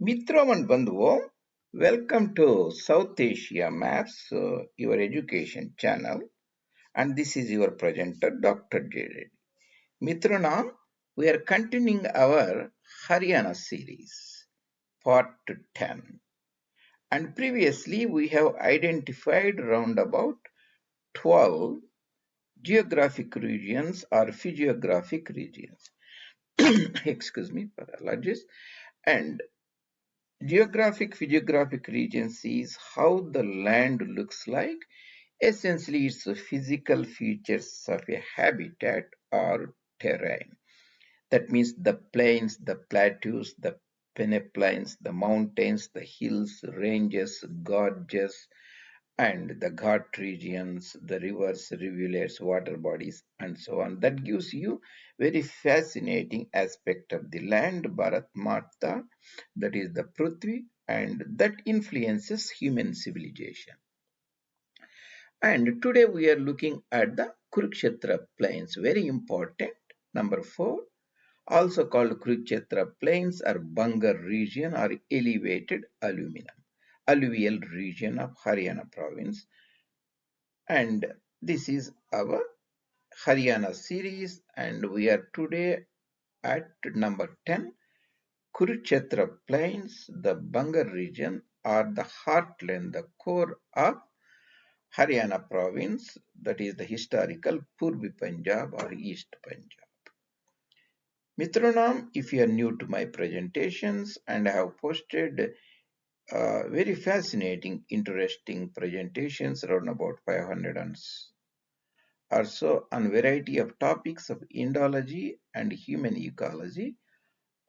Mitraman Bandhuvo, welcome to South Asia Maps, your education channel, and this is your presenter, Dr. J. Mitranam, we are continuing our Haryana series, part 10. And previously, we have identified round about 12 geographic regions or physiographic regions. Excuse me for allergies. And geographic physiographic regions is how the land looks like. Essentially, it's the physical features of a habitat or terrain. That means the plains, the plateaus, the peneplains, the mountains, the hills, ranges, gorges, and the Ghat regions, the rivers, rivulets, water bodies, and so on. That gives you very fascinating aspect of the land, Bharat Mata, that is the Prithvi, and that influences human civilization. And today we are looking at the Kurukshetra Plains, very important. Number 4, also called Kurukshetra Plains or Bangar region or elevated alluvial region of Haryana province. And this is our Haryana series, and we are today at number 10, Kurukshetra Plains, the Bangar region, or the heartland, the core of Haryana province, that is the historical Purbi Punjab or East Punjab. Mitronam, if you are new to my presentations, and I have posted very fascinating, interesting presentations, around about 500 or so, on variety of topics of Indology and human ecology.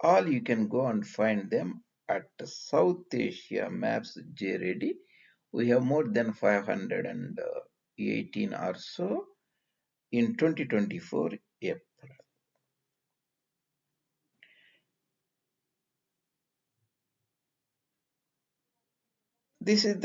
All you can go and find them at South Asia Maps JRD. We have more than 518 or so in 2024 April. This is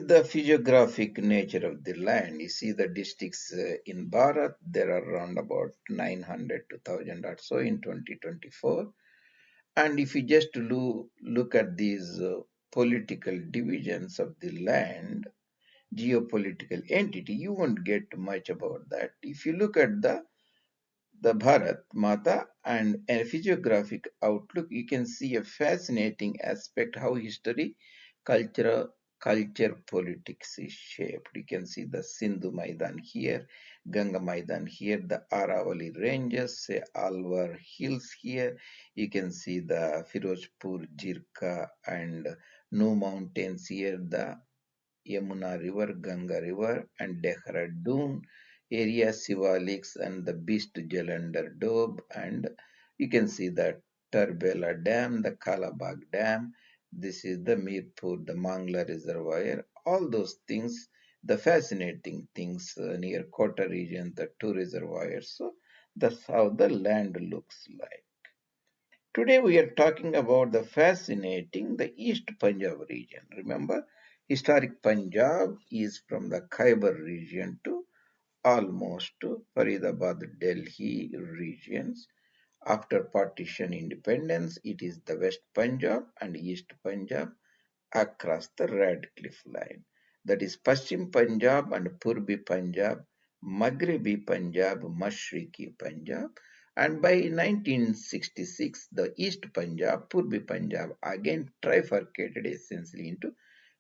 the physiographic nature of the land. You see the districts in Bharat, there are around about 900 to 1000 or so in 2024. And if you just look at these political divisions of the land, geopolitical entity, you won't get much about that. If you look at the Bharat Mata and a physiographic outlook, you can see a fascinating aspect how history, culture, politics is shaped. You can see the Sindhu Maidan here, Ganga Maidan here, the Aravali ranges, say Alwar hills here. You can see the Firozpur, Jirka, and No mountains here, the Yamuna River, Ganga River, and Dehradun area, Sivaliks, and the Beast Jalandhar Doab, and you can see the Tarbela Dam, the Kalabag Dam. This is the Mirpur, the Mangla Reservoir. All those things, the fascinating things near Kota region, the two reservoirs. So that's how the land looks like. Today we are talking about the fascinating the East Punjab region. Remember, historic Punjab is from the Khyber region to almost to Faridabad, Delhi regions. After partition independence, it is the West Punjab and East Punjab across the Radcliffe Line. That is Paschim Punjab and Purbi Punjab, Maghrebi Punjab, Mashriqi Punjab. And by 1966, the East Punjab, Purbi Punjab again trifurcated essentially into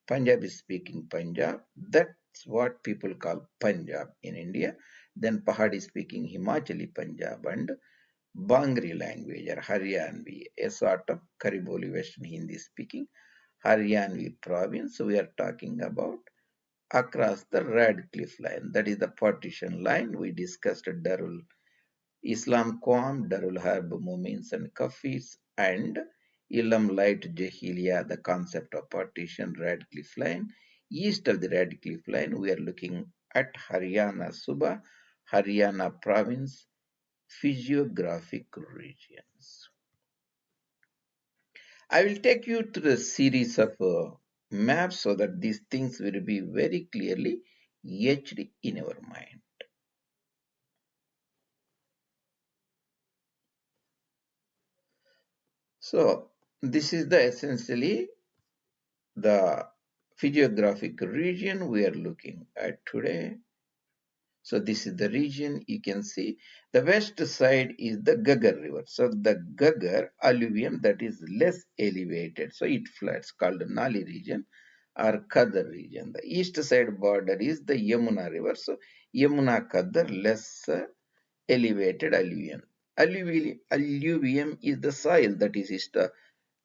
Punjabi speaking Punjab. That's what people call Punjab in India. Then Pahadi speaking Himachali Punjab and Bangri language or Haryanvi, a sort of Khari Boli Western Hindi speaking Haryanvi province. We are talking about across the Radcliffe Line. That is the partition line. We discussed Darul Islam Qawm, Darul Harb Mumins and Kafis, and Ilam Light Jahiliya, the concept of partition, Radcliffe Line. East of the Radcliffe Line, we are looking at Haryana Suba, Haryana province, physiographic regions. I will take you through a series of maps so that these things will be very clearly etched in our mind. So this is the essentially the physiographic region we are looking at today. So this is the region. You can see the west side is the Gaggar river. So the Gaggar alluvium that is less elevated. So it floods called Nali region or Khadir region. The east side border is the Yamuna river. So Yamuna Khadir less elevated alluvium. Alluvium is the soil that is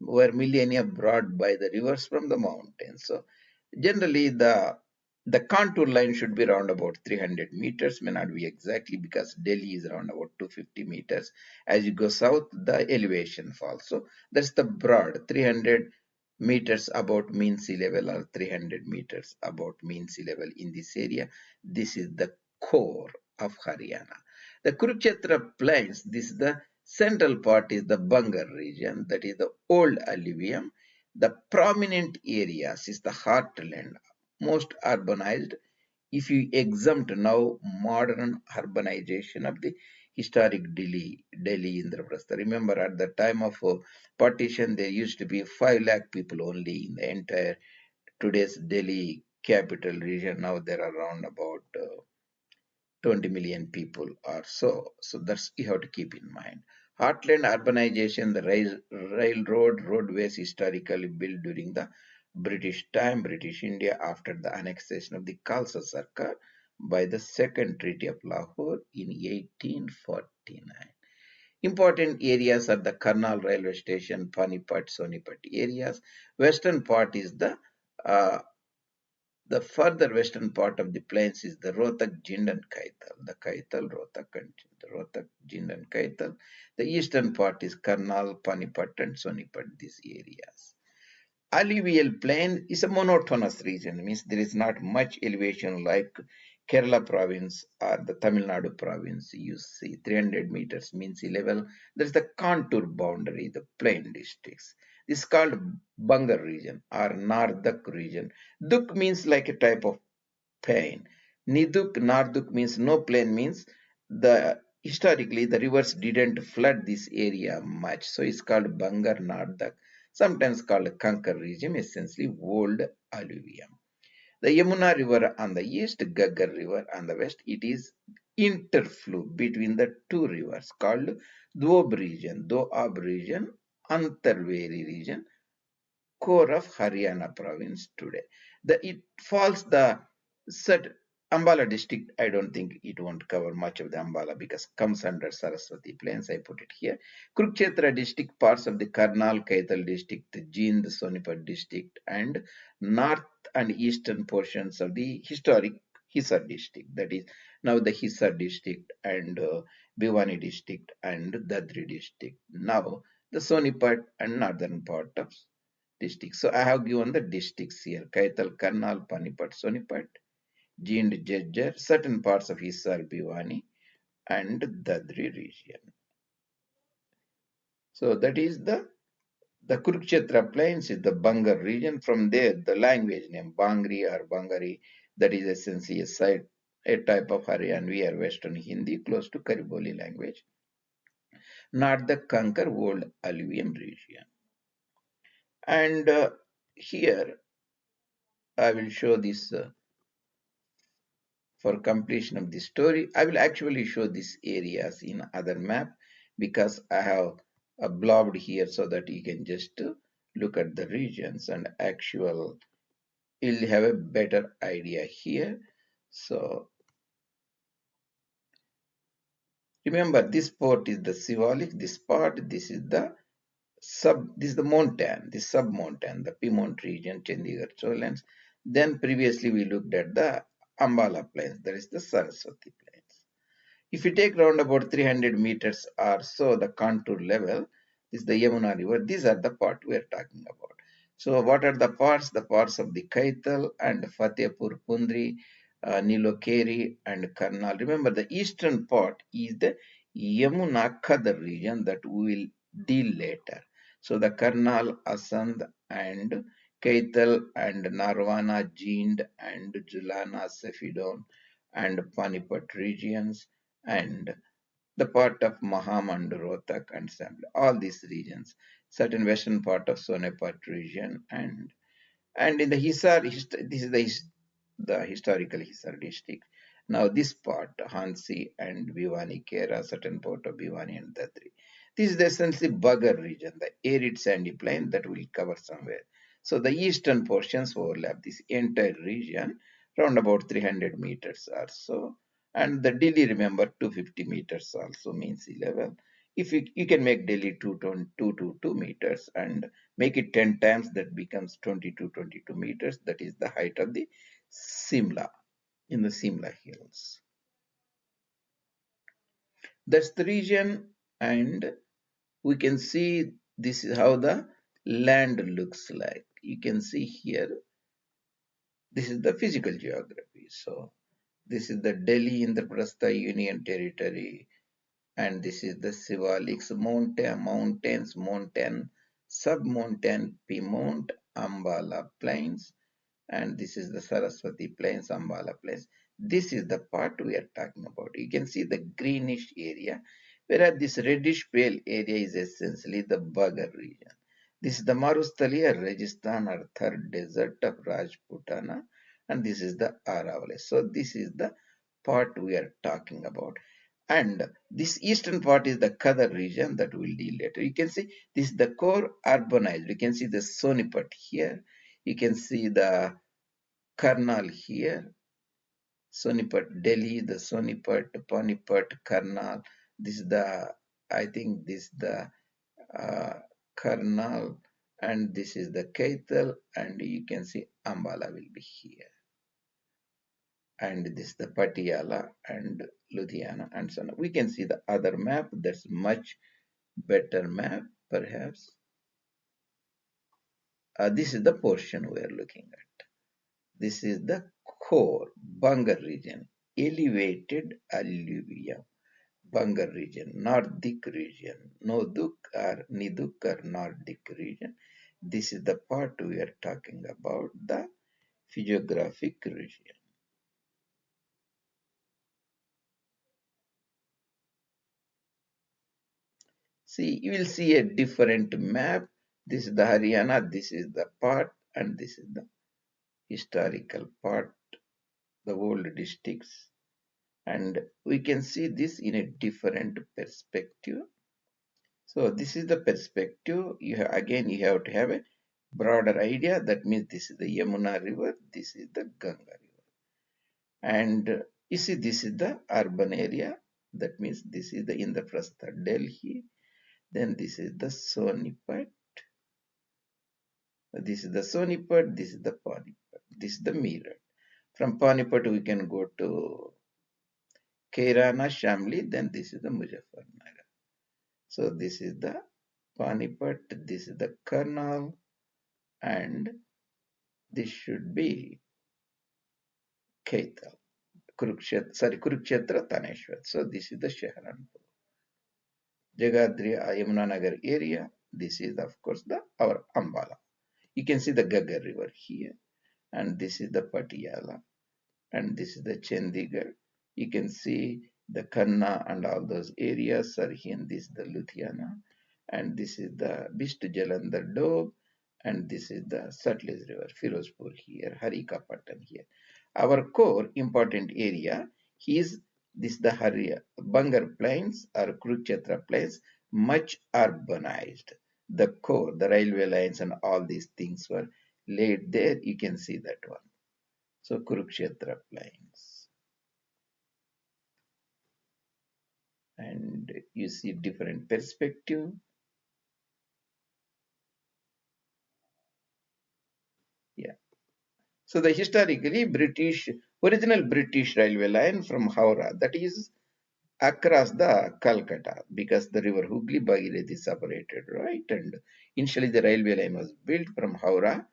were millennia brought by the rivers from the mountains. So generally the contour line should be around about 300 meters, may not be exactly because Delhi is around about 250 meters. As you go south, the elevation falls. So that's the broad 300 meters about mean sea level or 300 meters about mean sea level in this area. This is the core of Haryana. The Kurukshetra Plains, this is the central part is the Bangar region, that is the old alluvium. The prominent areas is the heartland, most urbanized. If you exempt now modern urbanization of the historic Delhi Indraprastha. Remember at the time of partition, there used to be 5 lakh people only in the entire today's Delhi capital region. Now there are around about 20 million people or so. So that's you have to keep in mind. Heartland urbanization, the railroad, roadways historically built during the British time, British India after the annexation of the Khalsa Sarkar by the Second Treaty of Lahore in 1849. Important areas are the Karnal railway station, Panipat, Sonipat areas. Western part is uh, the further western part of the plains is the Rohtak, Jind and Kaithal. The Kaithal, Rohtak and Jind. The Rohtak, Jind and Kaithal. The eastern part is Karnal, Panipat and Sonipat, these areas. Alluvial plain is a monotonous region, means there is not much elevation like Kerala province or the Tamil Nadu province. You see 300 meters mean sea level. There is the contour boundary, the plain districts. This is called Bangar region or Nardak region. Duk means like a type of plain. Niduk, Narduk means no plain means the historically the rivers didn't flood this area much. So it's called Bangar Nardak, sometimes called Kankar region, essentially old alluvium. The Yamuna River on the east, Gaggar River on the west, it is interflow between the two rivers called Doab region, Antarveri region, core of Haryana province today. It falls the set Ambala district. I don't think it won't cover much of the Ambala because comes under Saraswati Plains. I put it here. Kurukshetra district, parts of the Karnal, Kaithal district, Jind, Sonipat district, and north and eastern portions of the historic Hisar district. That is now the Hisar district and Bhiwani district and Dadri district. Now the Sonipat and northern part of districts. So I have given the districts here. Kaithal, Karnal, Panipat, Sonipat, Jind, Jejjer, certain parts of Hisar, Bhiwani, and Dadri region. So that is the Kurukshetra Plains is the Bangar region. From there, the language name Bangri or Bangari, that is essentially a type of Haryanvi or Western Hindi close to Khari Boli language, not the Kankar old alluvium region. And here I will show this for completion of this story. I will actually show these areas in other map because I have blobbed here so that you can just look at the regions and actual, you'll have a better idea here. So remember this part is the symbolic, this part, this is the this is the mountain, the sub mountain, the Piedmont region, Chandigarh Lowlands. Then previously we looked at the Ambala plains, that is the Saraswati plains. If you take round about 300 meters or so, the contour level is the Yamuna River. These are the part we are talking about. So what are the parts? The parts of the Kaithal and Fatehpur, Pundri, Nilokheri and Karnal. Remember the eastern part is the Yamuna Khadir region that we will deal later. So the Karnal, Assandh and Kaithal and Narwana, Jind and Julana, Safidon and Panipat regions and the part of Maham and Rohtak and Sambla, all these regions. certain western part of Sonipat region, and in the Hisar, this is the historical Hisar district. Now this part, Hansi and Bhiwani, Kera, certain part of Bhiwani and Dadri. This is essentially Bagar region, the arid sandy plain that will cover somewhere. So the eastern portions overlap this entire region, around about 300 meters or so. And the Delhi, remember, 250 meters also means sea level. If you can make Delhi 2 meters and make it 10 times, that becomes 22 meters. That is the height of the Simla, in the Simla hills. That's the region, and we can see this is how the land looks like. You can see here, this is the physical geography. So this is the Delhi Indraprastha Union Territory, and this is the Sivaliks, mountain, sub-mountain, Piedmont, Ambala Plains, and this is the Saraswati Plains, Ambala Plains. This is the part we are talking about. You can see the greenish area, whereas this reddish pale area is essentially the Bagar region. This is the Marusthalia, Rajasthan or Thar Desert of Rajputana, and this is the Aravalli. So this is the part we are talking about. And this eastern part is the Khadar region that we'll deal later. You can see this is the core urbanized. You can see the Sonipat here. You can see the Karnal here, Sonipat, Delhi, the Sonipat, Panipat, Karnal. This is the, I think this is the Karnal, and this is the Kaithal, and you can see Ambala will be here. And this is the Patiala and Ludhiana and so on. We can see the other map, that's much better map, perhaps. This is the portion we are looking at. This is the core Bangar region, elevated alluvium. Bangar region, Nordic region, Noduk or Niduk or Nordic region. This is the part we are talking about, the physiographic region. See, you will see a different map. This is the Haryana, this is the part, and this is the historical part, the old districts. And we can see this in a different perspective. So this is the perspective. Again, you have to have a broader idea. That means this is the Yamuna river, this is the Ganga river. And you see, this is the urban area. That means this is the Indraprastha, Delhi. Then this is the Sonipat. This is the Sonipat, this is the Panipat. This is the mirror. From Panipat, we can go to Kairana, Shamli, then this is the Muzaffarnagar. So this is the Panipat, this is the Karnal, and this should be Kaithal. Kurukshetra, Thanesar. So this is the Shahranpur. Jagadri, Yamuna Nagar area. This is, of course, our Ambala. You can see the Gaggar river here, and this is the Patiala, and this is the Chandigarh. You can see the Kanna and all those areas are here. This is the Ludhiana, and this is the Bist Jalandhar Doab, and this is the Sutlej River, Firozpur here, Harikapatan here. Our core important area is this the Bangar Plains or Kurukshetra Plains, much urbanized. The core, the railway lines and all these things were laid there. You can see that one. So Kurukshetra Plains. And you see different perspective. Yeah. So the historically original British railway line from Howrah, that is across the Calcutta, because the river Hooghly Bhagirathi separated, right? And initially the railway line was built from Howrah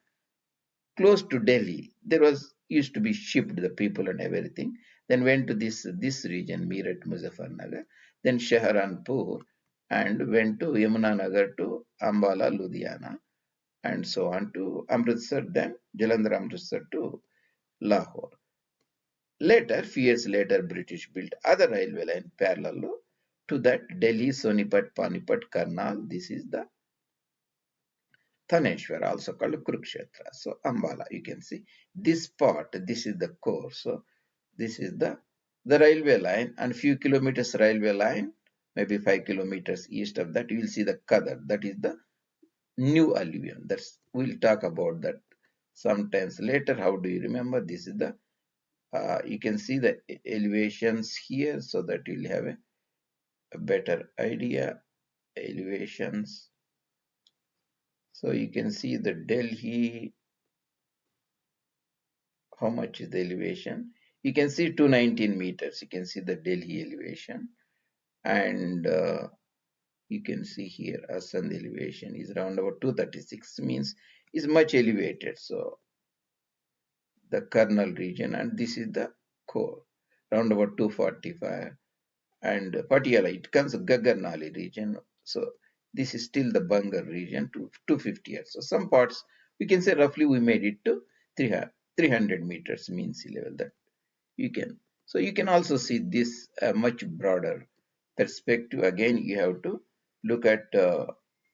close to Delhi. There was used to be shipped the people and everything. Then went to this region, Meerut, Muzaffarnagar, then Saharanpur, and went to Yamunanagar to Ambala, Ludhiana, and so on to Amritsar, then Jalandhar Amritsar to Lahore. Later, few years later, British built other railway line parallel to that Delhi, Sonipat, Panipat, Karnal. This is the Thanesar, also called Kurukshetra. So Ambala, you can see this part, this is the core. So this is the railway line, and few kilometers railway line, maybe 5 kilometers east of that, you will see the Khadar. That is the new alluvium. That's we'll talk about that sometimes later. How do you remember? This is the you can see the elevations here, so that you'll have a better idea. Elevations. So you can see the Delhi. How much is the elevation? You can see 219 meters. You can see the Delhi elevation, and you can see here Assandh elevation is around about 236, means is much elevated. So the Karnal region, and this is the core, around about 245, and Patiala, it comes Gagarnali region. So this is still the Bangar region to 250 years. So some parts we can say roughly we made it to 300 meters mean sea level. That you can. So you can also see this much broader perspective. Again, you have to look at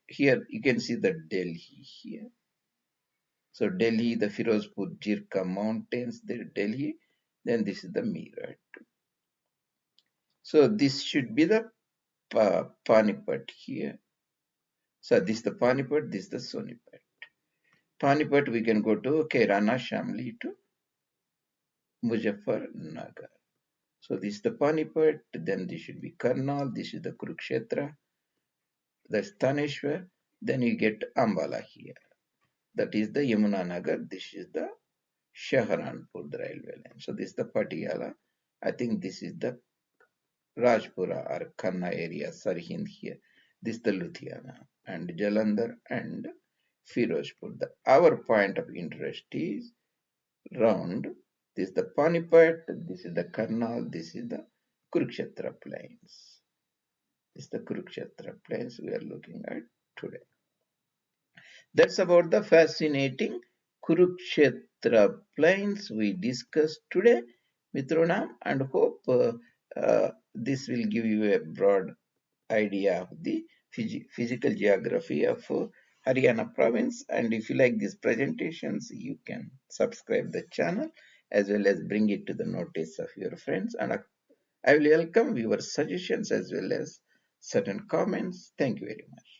here. You can see the Delhi here. So Delhi, the Firozpur Jirka mountains, the Delhi. Then this is the Meerut. So this should be the Panipat here. So this is the Panipat, this is the Sonipat. Panipat, we can go to Kairana, Shamli to Muzaffarnagar. So this is the Panipat, then this should be Karnal, this is the Kurukshetra, that's Thaneshwar, then you get Ambala here. That is the Yamuna Nagar, this is the Shahranpur, the railway line. So this is the Patiala. I think this is the Rajpura or Khanna area, Sarhind here. This is the Ludhiana and Jalandhar and Firozpur. Our point of interest is round. This is the Panipat, this is the Karnal, this is the Kurukshetra Plains. This is the Kurukshetra Plains we are looking at today. That's about the fascinating Kurukshetra Plains we discussed today, Mitronam, and hope this will give you a broad idea of the physical geography of Haryana province. And if you like these presentations, you can subscribe the channel as well as bring it to the notice of your friends. And I will welcome your suggestions as well as certain comments. Thank you very much.